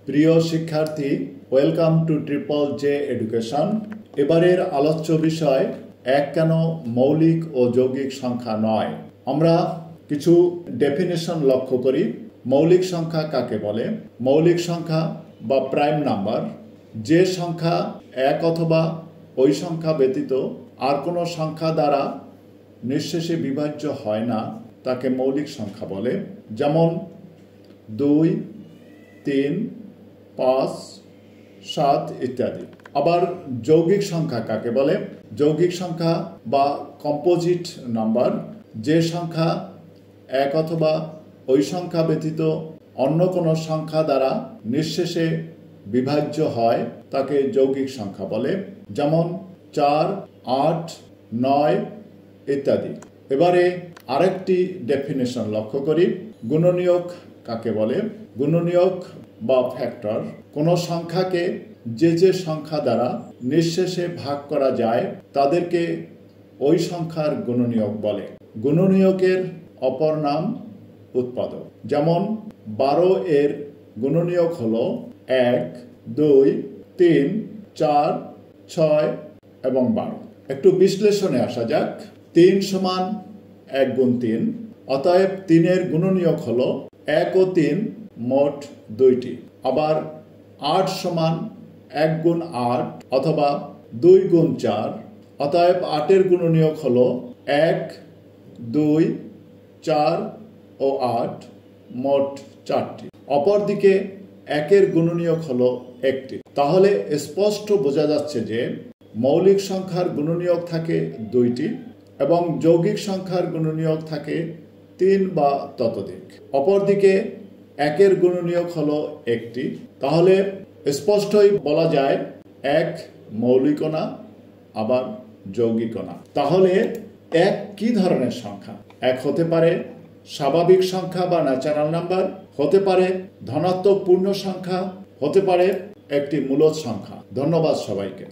প্রিয় শিক্ষার্থী, welcome to triple J education. এবারের আলোচ্য বিষয় এক কেন মৌলিক ও যৌগিক সংখ্যা নয়। আমরা কিছু ডেফিনেশন লক্ষ্য করি। মৌলিক সংখ্যা কাকে বলে? মৌলিক সংখ্যা বা প্রাইম নাম্বার যে সংখ্যা এক অথবা ওই সংখ্যা ব্যতীত আর কোনো সংখ্যা দ্বারা নিঃশেষে বিভাজ্য হয় না, তাকে মৌলিক সংখ্যা বলে। যেমন 2, 3, 5, 7 ইত্যাদি। আবার যৌগিক সংখ্যা কাকে বলে? যৌগিক সংখ্যা বা কম্পোজিট নাম্বার যে সংখ্যা এক অথবা ওই সংখ্যা ব্যতীত অন্য কোনো সংখ্যা দ্বারা নিঃশেষে বিভাজ্য হয়, তাকে যৌগিক সংখ্যা বলে। যেমন 4, 8, 9 ইত্যাদি। এবারে আরেকটি ডেফিনেশন লক্ষ্য করি। গুণনীয়ক কাকে বলে? গুণনীয়ক বা ফ্যাক্টর কোনো সংখ্যাকে যে সংখ্যা দ্বারা নিঃশেষে ভাগ করা যায় তাদেরকে ওই সংখ্যার গুণনীয়ক বলে। গুণনীয়কের অপর নাম উৎপাদক। যেমন 12 এর গুণনীয়ক হলো 1, 2, 3, 4, 6 এবং 12। একটু বিশ্লেষণে আসা যাক। 3 সমান 1 গুণ 3, অতএব 3 এর গুণনীয়ক হলো 1 ও 3 মোট 2টি। আবার 8 সমান 1 গুণ 8 অথবা 2 গুণ 4, অতএব 8 এর গুণনীয়ক হলো 1, 2, 4 ও 8 মোট 4টি। অপরদিকে 1 এর গুণনীয়ক হলো 1টি। তাহলে স্পষ্ট বোঝা যাচ্ছে যে মৌলিক সংখ্যার গুণনীয়ক থাকে 2টি এবং যৌগিক সংখ্যার গুণনীয়ক থাকে 3 বা ততোধিক। অপরদিকে 1 এর গুণনীয়ক হলো 1টি। তাহলে স্পষ্টই বলা যায় 1 মৌলিকও না, আবার যৌগিকও না। তাহলে 1 কি ধরনের সংখ্যা? 1 হতে পারে স্বাভাবিক সংখ্যা বা ন্যাচারাল নাম্বার, হতে পারে ধনাত্মক পূর্ণ সংখ্যা, হতে পারে একটি মূলদ সংখ্যা। ধন্যবাদ সবাইকে।